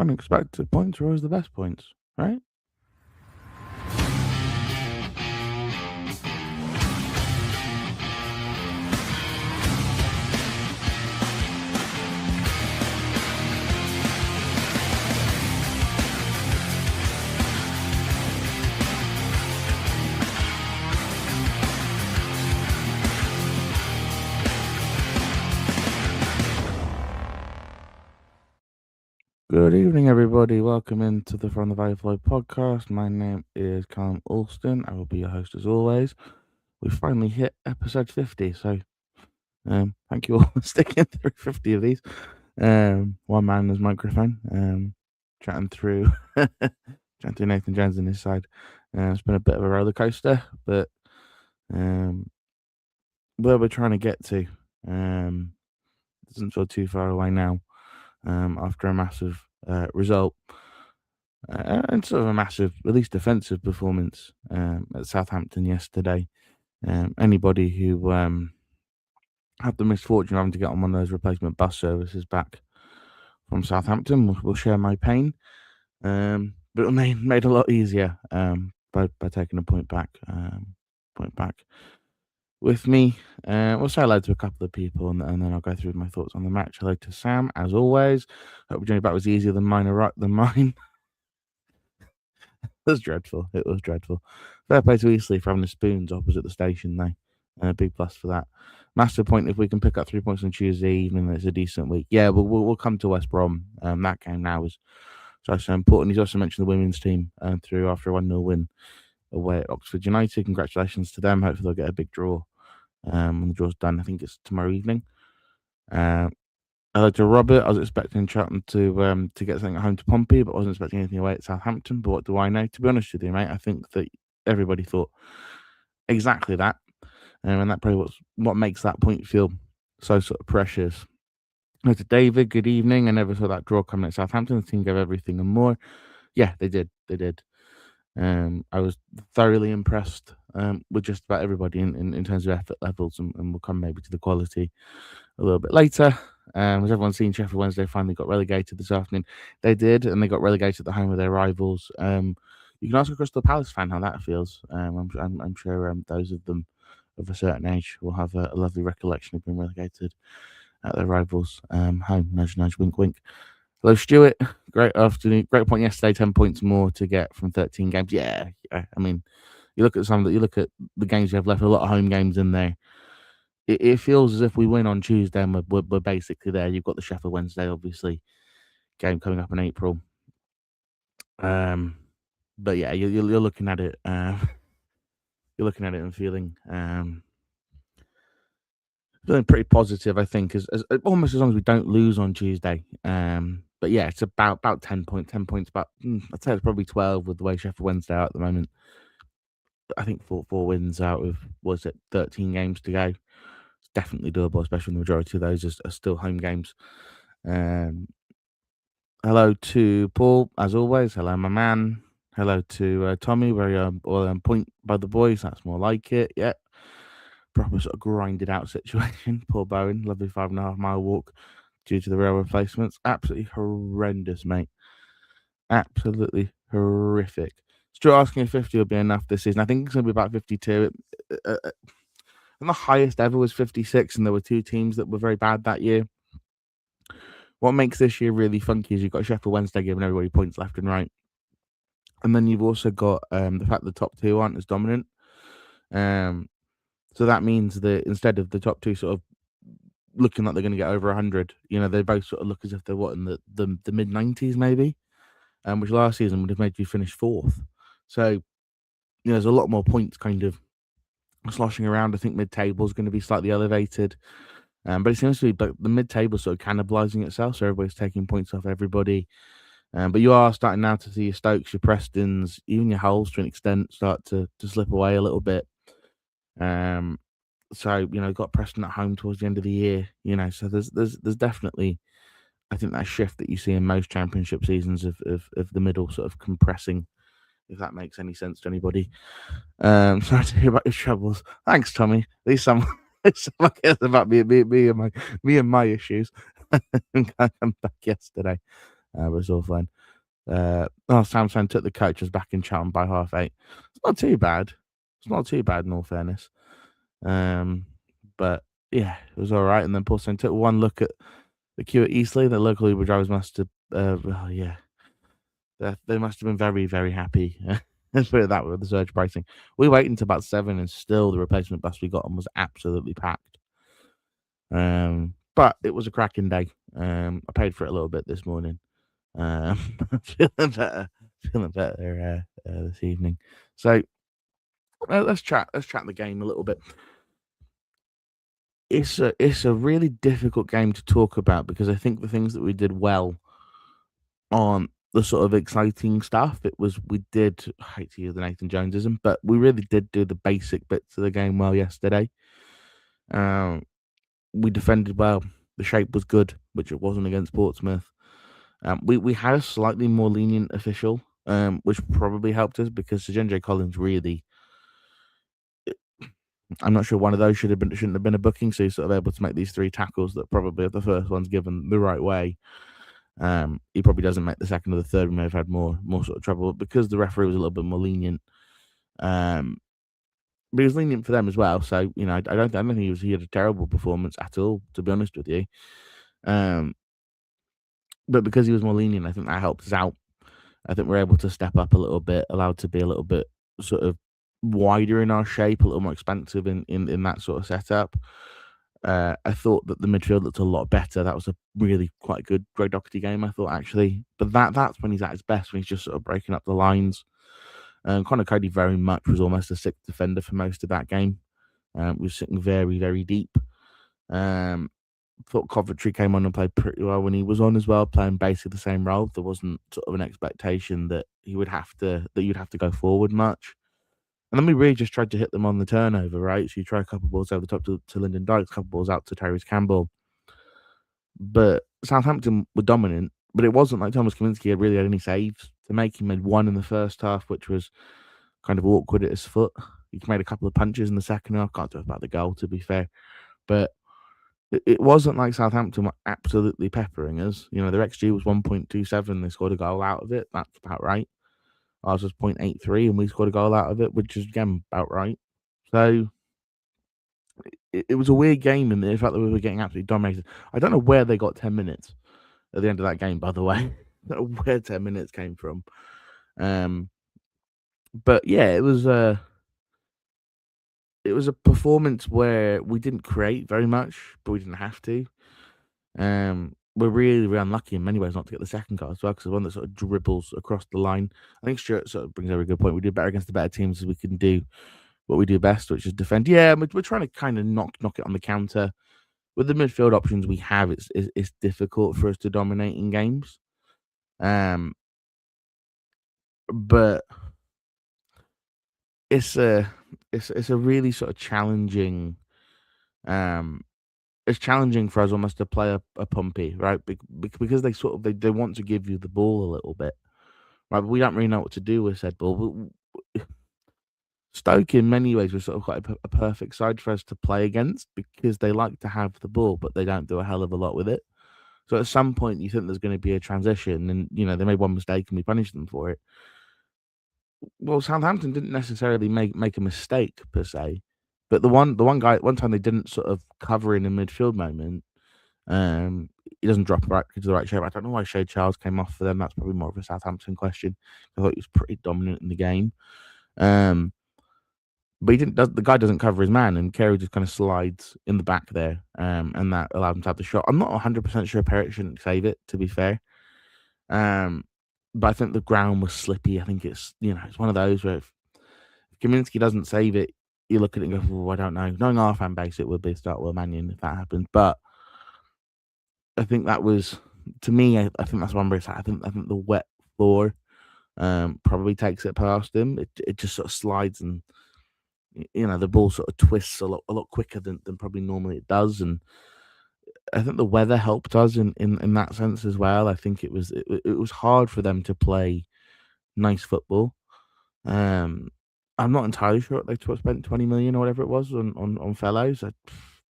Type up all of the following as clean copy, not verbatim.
Unexpected points are always the best points, right? Good evening, everybody. Welcome into the From the Valley Flow podcast. My name is Callum Alston. I will be your host as always. We finally hit episode 50, so thank you all for sticking through 50 of these. One man, there's microphone. Chatting through Nathan Jones on his side. It's been a bit of a roller coaster, but where we're trying to get to doesn't feel too far away now. After a massive result and sort of a massive, at least defensive performance at Southampton yesterday. Anybody who had the misfortune of having to get on one of those replacement bus services back from Southampton will share my pain, but it made a lot easier by taking a point back. With me, we'll say hello to a couple of people and then I'll go through my thoughts on the match. Hello to Sam, as always. Hope your journey back was easier than mine. It was dreadful. It was dreadful. Fair play to Eastleigh for having the spoons opposite the station, though. Big plus for that. Massive point if we can pick up 3 points on Tuesday evening. It's a decent week. Yeah, we'll come to West Brom. That game now is so important. He's also mentioned the women's team through after a 1-0 win away at Oxford United. Congratulations to them. Hopefully they'll get a big draw when the draw's done. I think it's tomorrow evening. Hello to Robert. I was expecting Charlton to get something at home to Pompey, but I wasn't expecting anything away at Southampton. But what do I know? To be honest with you, mate, I think that everybody thought exactly that. And that probably what makes that point feel so sort of precious. Hello to David. Good evening. I never saw that draw coming at Southampton. The team gave everything and more. Yeah, they did. They did. I was thoroughly impressed with just about everybody in terms of effort levels, and we'll come maybe to the quality a little bit later. Has everyone seen Sheffield Wednesday finally got relegated this afternoon? They did, and they got relegated at the home of their rivals. You can ask a Crystal Palace fan how that feels. I'm sure those of them of a certain age will have a lovely recollection of being relegated at their rivals' home. Nudge, nudge, wink, wink. Hello, Stuart. Great afternoon. Great point yesterday. 10 points more to get from 13 games. Yeah. I mean, you look at the games you have left. A lot of home games in there. It feels as if we win on Tuesday and we're basically there. You've got the Sheffield Wednesday, obviously, game coming up in April. But yeah, you're looking at it. You're looking at it and feeling pretty positive, I think, as almost as long as we don't lose on Tuesday. But yeah, it's about 10 points. 10 points, about I'd say it's probably 12 with the way Sheffield Wednesday are at the moment. I think four wins out of 13 games to go. It's definitely doable, especially when the majority of those are still home games. Hello to Paul, as always. Hello, my man. Hello to Tommy, very point by the boys. That's more like it. Yeah. Proper sort of grinded out situation. Poor Bowen, lovely 5.5 mile walk due to the rail replacements. Absolutely horrendous, mate. Absolutely horrific. Stuart asking if 50 will be enough this season. I think it's going to be about 52. And the highest ever was 56, and there were 2 teams that were very bad that year. What makes this year really funky is you've got Sheffield Wednesday giving everybody points left and right. And then you've also got the fact that the top 2 aren't as dominant. So that means that instead of the top 2 sort of looking like they're going to get over 100, they both sort of look as if they're in the mid-90s maybe, which last season would have made you finish 4th. So, there's a lot more points kind of sloshing around. I think mid-table is going to be slightly elevated. But it seems to be the mid-table sort of cannibalising itself, so everybody's taking points off everybody. But you are starting now to see your Stokes, your Prestons, even your Hulls to an extent start to slip away a little bit. So got Preston at home towards the end of the year. So there's definitely, I think, that shift that you see in most championship seasons of the middle sort of compressing, if that makes any sense to anybody. Sorry to hear about your troubles. Thanks, Tommy. At least someone cares about me and my issues. I'm back yesterday. But it's all fine. Southampton took the coaches back in Charlton by 8:30. It's not too bad. It's not too bad in all fairness. But yeah, it was all right. And then Portsmouth took one look at the queue at Eastleigh. The local Uber drivers must have, they must have been very, very happy. Let's put it that way with the surge pricing. We waited until about 7, and still the replacement bus we got on was absolutely packed. But it was a cracking day. I paid for it a little bit this morning. Feeling better this evening. So let's chat the game a little bit. It's a really difficult game to talk about because I think the things that we did well aren't the sort of exciting stuff. We did, I hate to use the Nathan Jonesism, but we really did do the basic bits of the game well yesterday. We defended well. The shape was good, which it wasn't against Portsmouth. We had a slightly more lenient official, which probably helped us because Sir J. Collins really. I'm not sure one of those shouldn't have been a booking, so he's sort of able to make these 3 tackles that probably if the first one's given the right way. He probably doesn't make the second or the third. We may have had more sort of trouble, but because the referee was a little bit more lenient. But he was lenient for them as well. So I don't think he had a terrible performance at all, to be honest with you. But because he was more lenient, I think that helped us out. I think we're able to step up a little bit, allowed to be a little bit sort of wider in our shape, a little more expansive in that sort of setup. I thought that the midfield looked a lot better. That was a really quite good Greg Doherty game, I thought, actually. But that's when he's at his best, when he's just sort of breaking up the lines. Connor Cody very much was almost a 6th defender for most of that game. Was sitting very, very deep. Thought Coventry came on and played pretty well when he was on as well, playing basically the same role. There wasn't sort of an expectation that you'd have to go forward much. And then we really just tried to hit them on the turnover, right? So you try a couple of balls over the top to Lyndon Dykes, a couple of balls out to Tyrese Campbell. But Southampton were dominant, but it wasn't like Thomas Kaminski had really had any saves to make. He made 1 in the first half, which was kind of awkward at his foot. He made a couple of punches in the second half. Can't talk about the goal, to be fair. But it wasn't like Southampton were absolutely peppering us. Their XG was 1.27. They scored a goal out of it. That's about right. Ours was 0.83, and we scored a goal out of it, which is, again, about right. So it was a weird game in the fact that we were getting absolutely dominated. I don't know where they got 10 minutes at the end of that game, by the way. I don't know where 10 minutes came from. But yeah, it was a performance where we didn't create very much, but we didn't have to. We're really, really unlucky in many ways not to get the second goal as well, because the one that sort of dribbles across the line. I think Stuart sort of brings up a good point. We do better against the better teams as we can do what we do best, which is defend. Yeah, we're trying to kind of knock it on the counter. With the midfield options we have, it's difficult for us to dominate in games. But it's a really sort of challenging. It's challenging for us almost to play a pumpy, right? Because they want to give you the ball a little bit, right? But we don't really know what to do with said ball. Stoke, in many ways, was sort of quite a perfect side for us to play against because they like to have the ball, but they don't do a hell of a lot with it. So at some point, you think there's going to be a transition, and they made one mistake and we punished them for it. Well, Southampton didn't necessarily make a mistake per se, but the one time they didn't sort of cover in a midfield moment. He doesn't drop right into the right shape. I don't know why Shea Charles came off for them. That's probably more of a Southampton question. I thought he was pretty dominant in the game. But the guy doesn't cover his man, and Carey just kind of slides in the back there, and that allowed him to have the shot. I'm not 100% sure Perritt shouldn't save it, to be fair. But I think the ground was slippy. I think it's one of those where if Kaminski doesn't save it, you look at it and go, I don't know. Knowing our fan base, it would be Startwell Mannion if that happened. But I think that was, to me, I think that's one where I think the wet floor probably takes it past him. It just sort of slides, and the ball sort of twists a lot quicker than probably normally it does. And I think the weather helped us in that sense as well. I think it was hard for them to play nice football. I'm not entirely sure they spent 20 million or whatever it was on Fellows. I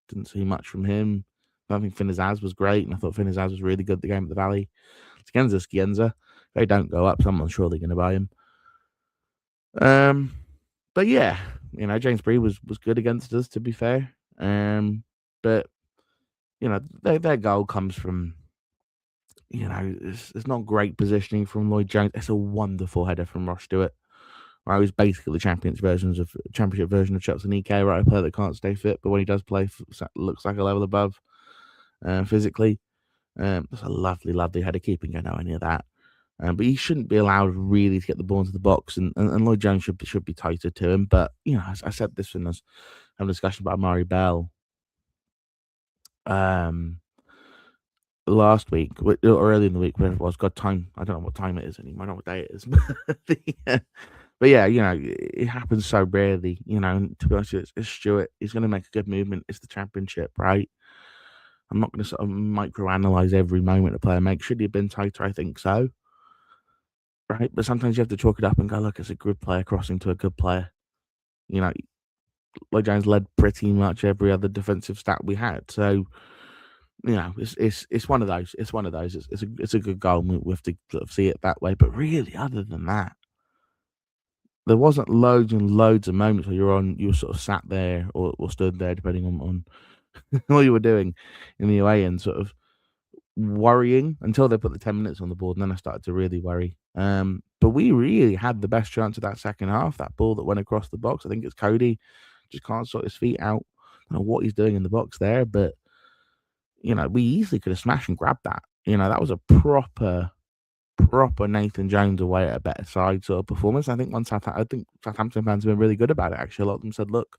didn't see much from him. I don't think Finn Azaz was great, and I thought Finn Azaz was really good at the game at the Valley. Scienza. If they don't go up, someone's surely going to buy him. But yeah, James Bree was good against us, to be fair. But their goal comes from, it's not great positioning from Lloyd Jones. It's a wonderful header from Ross Stewart. Right, he was basically the championship version of Chelsea Nikkei, right? A player that can't stay fit, but when he does play, looks like a level above physically. That's a lovely, lovely header. Keeping going nowhere near that. But he shouldn't be allowed really to get the ball into the box, and Lloyd Jones should be tighter to him. But I said this when I was having a discussion about Amari Bell last week or early in the week, whatever it was. God, time, I don't know what time it is anymore. I don't know what day it is. But yeah, it happens so rarely. And to be honest, it's Stewart. He's going to make a good movement. It's the championship, right? I'm not going to sort of microanalyze every moment a player makes. Should he have been tighter? I think so. Right, but sometimes you have to chalk it up and go, look, it's a good player crossing to a good player. Lloyd Jones led pretty much every other defensive stat we had. So, it's one of those. It's one of those. It's a good goal. We have to sort of see it that way. But really, other than that, there wasn't loads and loads of moments where you were sort of sat there or stood there, depending on what you were doing in the away end, sort of worrying until they put the 10 minutes on the board, and then I started to really worry. But we really had the best chance of that second half. That ball that went across the box, I think it's Cody, just can't sort his feet out. I don't know what he's doing in the box there, but we easily could have smashed and grabbed that. That was a proper Nathan Jones away at a better side sort of performance. I think Southampton fans have been really good about it. Actually, a lot of them said, look,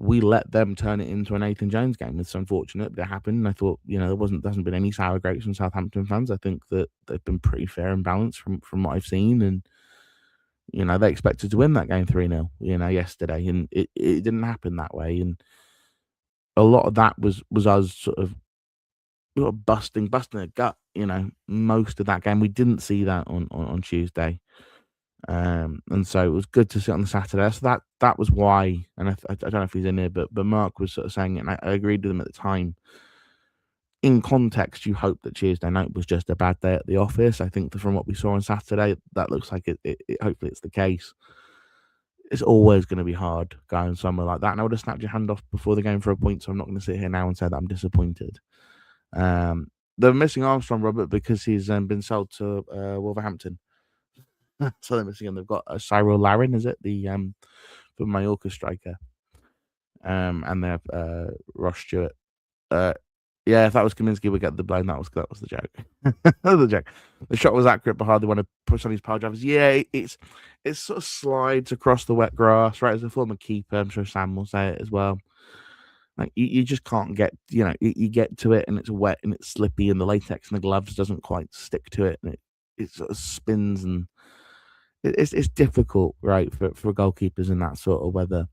we let them turn it into a Nathan Jones game. It's unfortunate, but it happened. And I thought, there hasn't been any sour grapes from Southampton fans. I think that they've been pretty fair and balanced from what I've seen. And, they expected to win that game 3-0, yesterday. And it didn't happen that way. And a lot of that was us sort of busting a gut, most of that game. We didn't see that on Tuesday. And so it was good to see it on the Saturday. So that was why, and I don't know if he's in here, but Mark was sort of saying it, and I agreed with him at the time. In context, you hope that Tuesday night was just a bad day at the office. I think that from what we saw on Saturday, that looks like it hopefully it's the case. It's always going to be hard going somewhere like that. And I would have snapped your hand off before the game for a point, so I'm not going to sit here now and say that I'm disappointed. They're missing Armstrong, Robert, because he's been sold to Wolverhampton. So they're missing him. They've got Cyril Larin, is it? The Mallorca striker. And they have Ross Stewart. Yeah, if that was Kaminsky, we'd get the blame. That was the joke. The joke. The shot was accurate, but hardly want to push on his power drivers. Yeah, it sort of slides across the wet grass, right? As a former keeper, I'm sure Sam will say it as well. Like you just can't get, you get to it and it's wet and it's slippy and the latex and the gloves doesn't quite stick to it and it sort of spins and it's difficult, right, for goalkeepers in that sort of weather.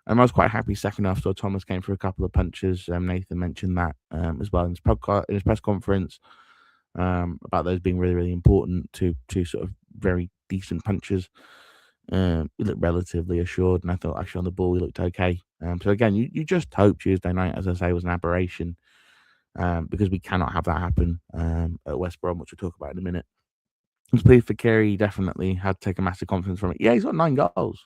I was quite happy second half. So Thomas came for a couple of punches. Nathan mentioned that as well in his press conference about those being really, really important to sort of very decent punches. He looked relatively assured, and I thought actually on the ball he looked okay. So again, you just hope Tuesday night, as I say, was an aberration because we cannot have that happen at West Brom, which we'll talk about in a minute. It's pleased for Kerry. He definitely had to take a massive confidence from it. Yeah, he's got 9 goals.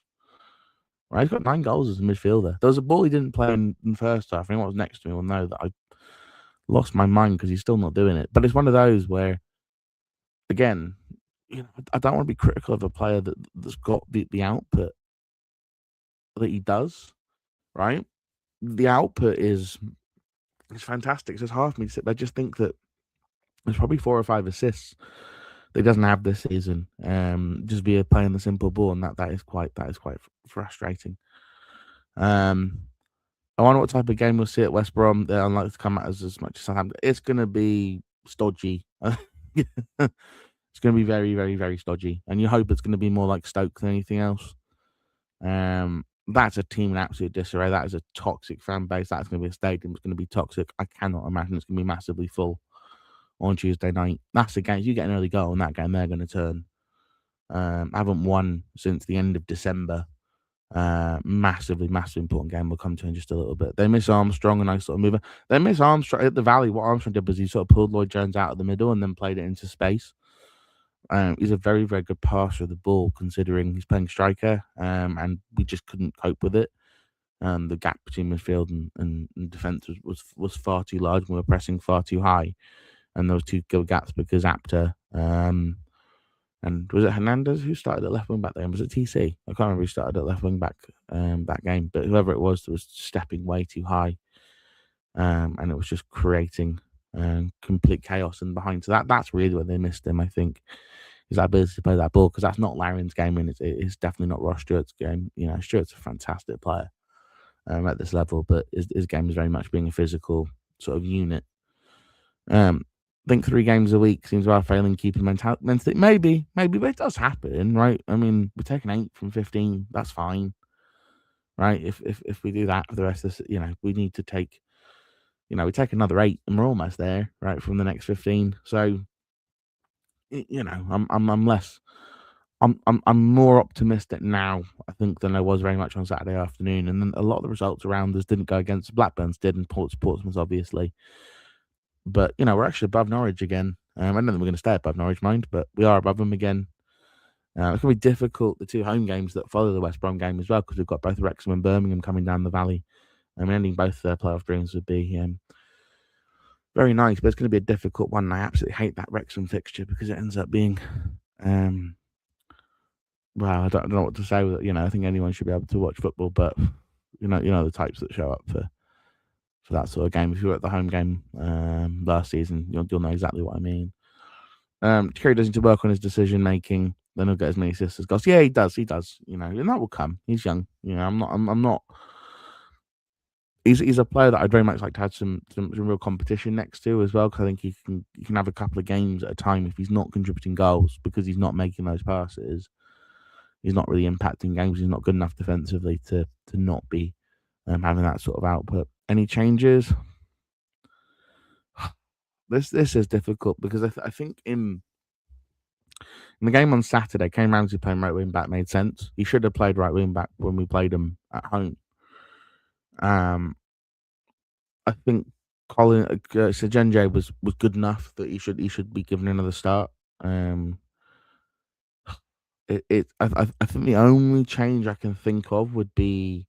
Right, he's got 9 goals as a midfielder. There was a ball he didn't play in the first half. Anyone was next to me will know that I lost my mind because he's still not doing it. But it's one of those where, again, I don't want to be critical of a player that's got the output that he does. Right, the output is fantastic. So it's hard for me to sit there. I just think that there's probably 4 or 5 assists that he doesn't have this season. Just via playing the simple ball, and that is quite frustrating. I wonder what type of game we'll see at West Brom. They're unlikely to come at us as much as Southampton. It's going to be stodgy. It's going to be very, very, very stodgy, and you hope it's going to be more like Stoke than anything else. That's a team in absolute disarray. That is a toxic fan base. That's going to be a stadium that's going to be toxic. I cannot imagine it's going to be massively full on Tuesday night. That's the game. If you get an early goal in that game, they're going to turn. I haven't won since the end of December Massively important game. We'll come to in just a little bit. They miss Armstrong, and I sort of move. They miss Armstrong at the Valley. What Armstrong did was he sort of pulled Lloyd Jones out of the middle and then played it into space. He's a very, very good passer of the ball, considering he's playing striker, and we just couldn't cope with it. The gap between midfield and defence was far too large. We were pressing far too high, and there was two good gaps because Apter and was it Hernandez who started at left wing back then? Was it TC? I can't remember who started at left wing back that game, but whoever it was stepping way too high, and it was just creating complete chaos and behind. So that's really where they missed him, I think, is that ability to play that ball, because that's not Larin's game, and it's definitely not Ross Stewart's game. You know, Stewart's a fantastic player at this level, but his game is very much being a physical sort of unit. I think 3 games a week seems our failing keeping mentality. Maybe, but it does happen, right? I mean, we're taking 8 from 15. That's fine, right? If we do that for the rest of this, we need to take, we take another 8 and we're almost there, right, from the next 15. So, I'm less, I'm more optimistic now, I think, than I was very much on Saturday afternoon. And then a lot of the results around us didn't go against Blackburn's did, and Portsmouth, obviously. But, we're actually above Norwich again. I don't think we're going to stay above Norwich, mind, but we are above them again. It's going to be difficult, the 2 home games that follow the West Brom game as well, because we've got both Wrexham and Birmingham coming down the valley. Ending both their playoff dreams would be very nice, but it's going to be a difficult one. I absolutely hate that Wrexham fixture because it ends up being, well, I don't know what to say with it. I think anyone should be able to watch football, but the types that show up for that sort of game. If you were at the home game last season, you'll know exactly what I mean. Kerry does need to work on his decision making. Then he'll get as many assists as goals. Yeah, he does. And that will come. He's young. I'm not. He's a player that I'd very much like to have some real competition next to as well, because I think he can have a couple of games at a time if he's not contributing goals, because he's not making those passes. He's not really impacting games. He's not good enough defensively to not be having that sort of output. Any changes? This is difficult, because I think in the game on Saturday, Kane Ramsey playing right wing back made sense. He should have played right wing back when we played him at home. I think Colin Sejenje was good enough that he should be given another start. I think the only change I can think of would be,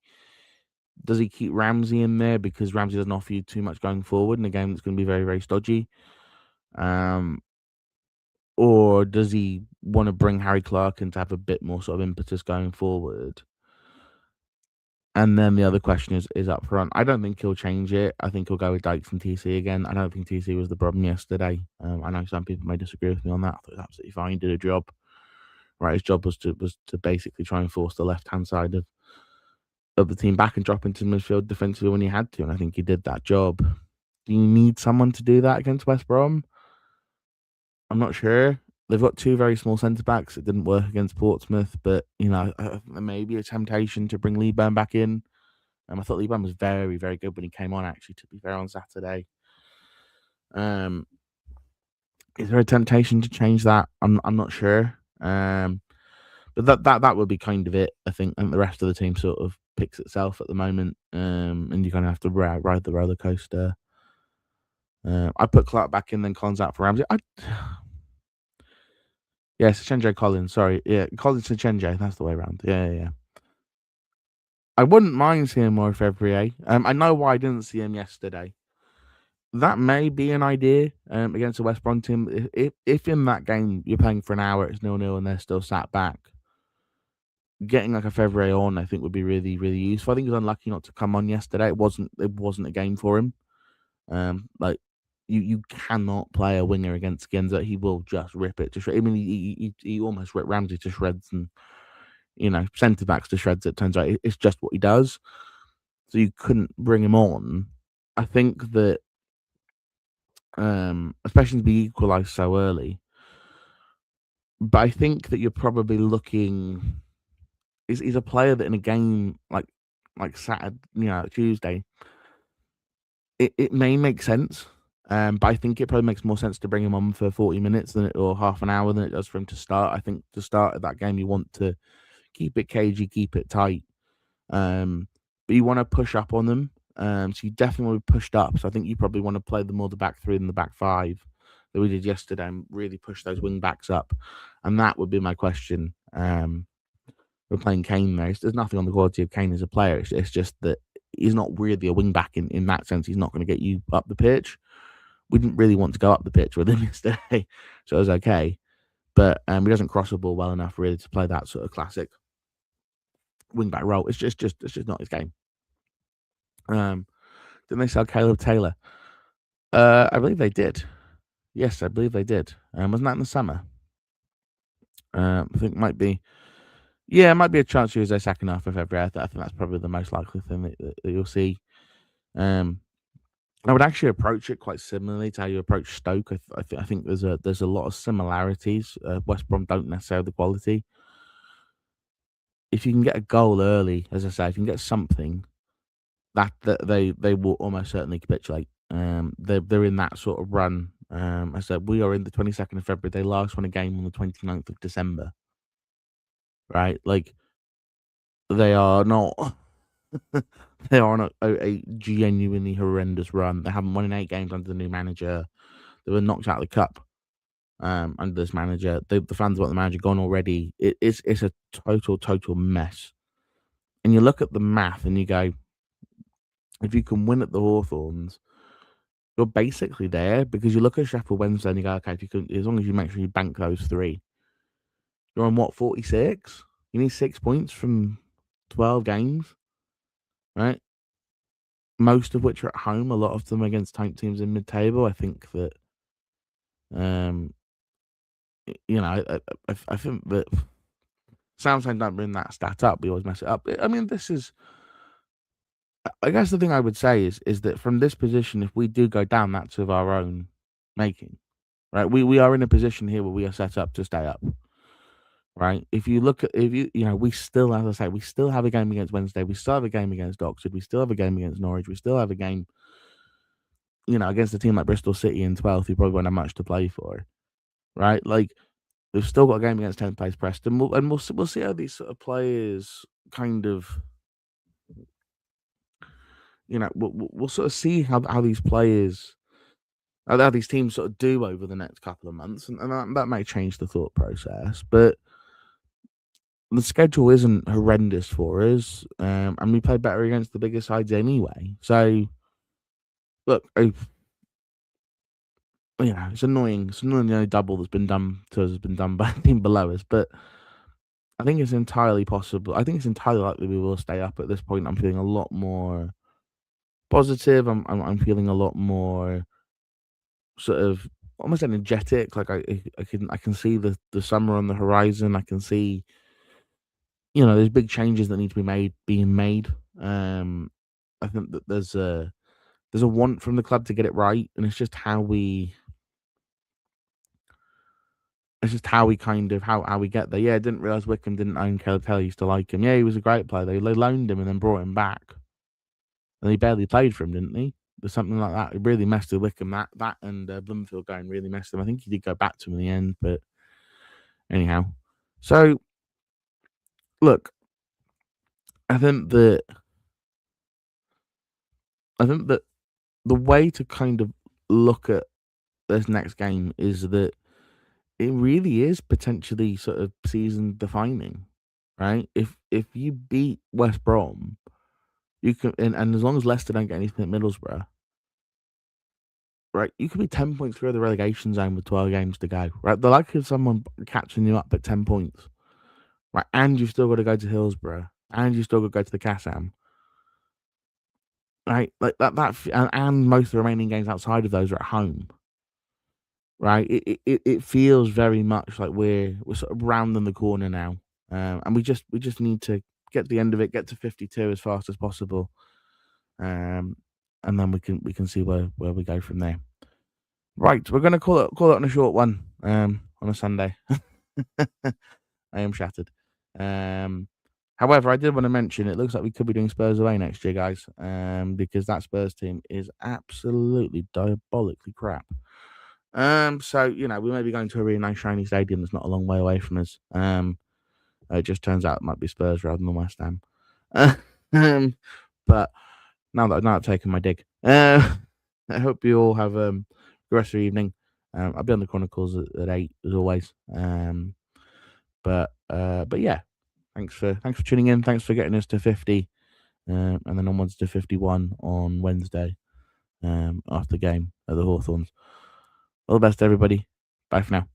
does he keep Ramsey in there because Ramsey doesn't offer you too much going forward in a game that's going to be very, very stodgy? Or does he want to bring Harry Clark in to have a bit more sort of impetus going forward? And then the other question is up front. I don't think he'll change it. I think he'll go with Addicks and TC again. I don't think TC was the problem yesterday. I know some people may disagree with me on that. I thought it was absolutely fine. He did a job. Right, his job was to basically try and force the left-hand side of the team back and drop into midfield defensively when he had to, and I think he did that job. Do you need someone to do that against West Brom? I'm not sure. They've got 2 very small centre-backs. It didn't work against Portsmouth, but, there may be a temptation to bring Lee Burn back in. I thought Lee Burn was very, very good when he came on, actually, to be fair, on Saturday. Is there a temptation to change that? I'm not sure. But that would be kind of it, I think. And the rest of the team sort of picks itself at the moment. And you kind of have to ride the roller coaster. I put Clark back in, then Collins out for Ramsey. Yeah, Sechenje Collins, sorry. Yeah, Collins Sechenje, that's the way around. Yeah. I wouldn't mind seeing more of February. I know why I didn't see him yesterday. That may be an idea against the West Brom team. If in that game you're playing for an hour, it's 0-0 and they're still sat back, getting like a February on, I think, would be really, really useful. I think he was unlucky not to come on yesterday. It wasn't a game for him. Like you cannot play a winger against Genza. He will just rip it to shreds. I mean, he almost ripped Ramsey to shreds, and centre backs to shreds. It turns out it's just what he does. So you couldn't bring him on. I think that, especially to be equalised so early. But I think that you're probably looking. He's a player that in a game like Saturday, Tuesday, it may make sense. But I think it probably makes more sense to bring him on for 40 minutes or half an hour than it does for him to start. I think to start at that game, you want to keep it cagey, keep it tight, But you want to push up on them. So you definitely want to be pushed up. So I think you probably want to play the more the back three than the back five that we did yesterday and really push those wing backs up. And that would be my question. We're playing Kane there. There's nothing on the quality of Kane as a player. It's just that he's not really a wing back in that sense. He's not going to get you up the pitch. We didn't really want to go up the pitch with him yesterday, so it was okay. But he doesn't cross the ball well enough really to play that sort of classic wing back role. It's just not his game. Didn't they sell Caleb Taylor? I believe they did. Yes, I believe they did. Wasn't that in the summer? I think it might be. Yeah, it might be a chance to use their second half of February. I think that's probably the most likely thing that you'll see. I would actually approach it quite similarly to how you approach Stoke. I think there's a lot of similarities. West Brom don't necessarily have the quality. If you can get a goal early, as I say, if you can get something, that they will almost certainly capitulate. They're in that sort of run. I said we are in the 22nd of February. They last won a game on the 29th of December. Right, like they are not. They are on a genuinely horrendous run. They haven't won in 8 games under the new manager. They were knocked out of the cup under this manager. The fans want the manager gone already. It's a total mess. And you look at the math and you go, if you can win at the Hawthorns, you're basically there because you look at Sheffield Wednesday and you go, okay, if you can, as long as you make sure you bank those 3, you're on what, 46? You need 6 points from 12 games, right? Most of which are at home, a lot of them against tank teams in mid-table. I think that, I think that Southampton don't bring that stat up. We always mess it up. I mean, this is, I guess the thing I would say is that from this position, if we do go down, that's of our own making, right? We are in a position here where we are set up to stay up, right? If you look at, we still, as I say, we still have a game against Wednesday. We still have a game against Oxford. We still have a game against Norwich. We still have a game, against a team like Bristol City in 12th, who probably won't have much to play for, right? Like, we've still got a game against 10th place Preston. We'll see how these sort of players kind of, we'll sort of see how these players, how these teams sort of do over the next couple of months, and that may change the thought process. But the schedule isn't horrendous for us, and we play better against the bigger sides anyway. So, look, it's annoying. It's annoying the only double that's been done to us has been done by a team below us, but I think it's entirely possible. I think it's entirely likely we will stay up at this point. I'm feeling a lot more positive. I'm feeling a lot more sort of almost energetic. Like I can see the summer on the horizon. I can see, there's big changes that need to be being made. I think that there's a want from the club to get it right, and it's just how we kind of how we get there. Yeah, I didn't realize Wickham didn't own Caleb Taylor. Used to like him. Yeah, he was a great player. They loaned him and then brought him back, and he barely played for him, didn't he? There's something like that. It really messed with Wickham. That and Bloomfield going really messed him. I think he did go back to him in the end, but anyhow. So look, I think that the way to kind of look at this next game is that it really is potentially sort of season defining, right? If you beat West Brom, you can, and as long as Leicester don't get anything at Middlesbrough, right, you could be 10 points through the relegation zone with 12 games to go, right? The likelihood of someone catching you up at 10 points, right, and you've still got to go to Hillsborough, and you've still got to go to the Kassam, right? Like and most of the remaining games outside of those are at home, right? It feels very much like we're sort of rounding the corner now, and we just need to get to the end of it, get to 52 as fast as possible, and then we can see where we go from there. Right, we're gonna call it on a short one, on a Sunday. I am shattered. However, I did want to mention it looks like we could be doing Spurs away next year, guys, because that Spurs team is absolutely diabolically crap. So we may be going to a really nice shiny stadium that's not a long way away from us. It just turns out it might be Spurs rather than West Ham. But now that I've taken my dig, I hope you all have the rest of your evening. I'll be on the Chronicles at 8 as always. But yeah, thanks for tuning in. Thanks for getting us to 50, and then onwards to 51 on Wednesday, after the game at the Hawthorns. All the best, everybody. Bye for now.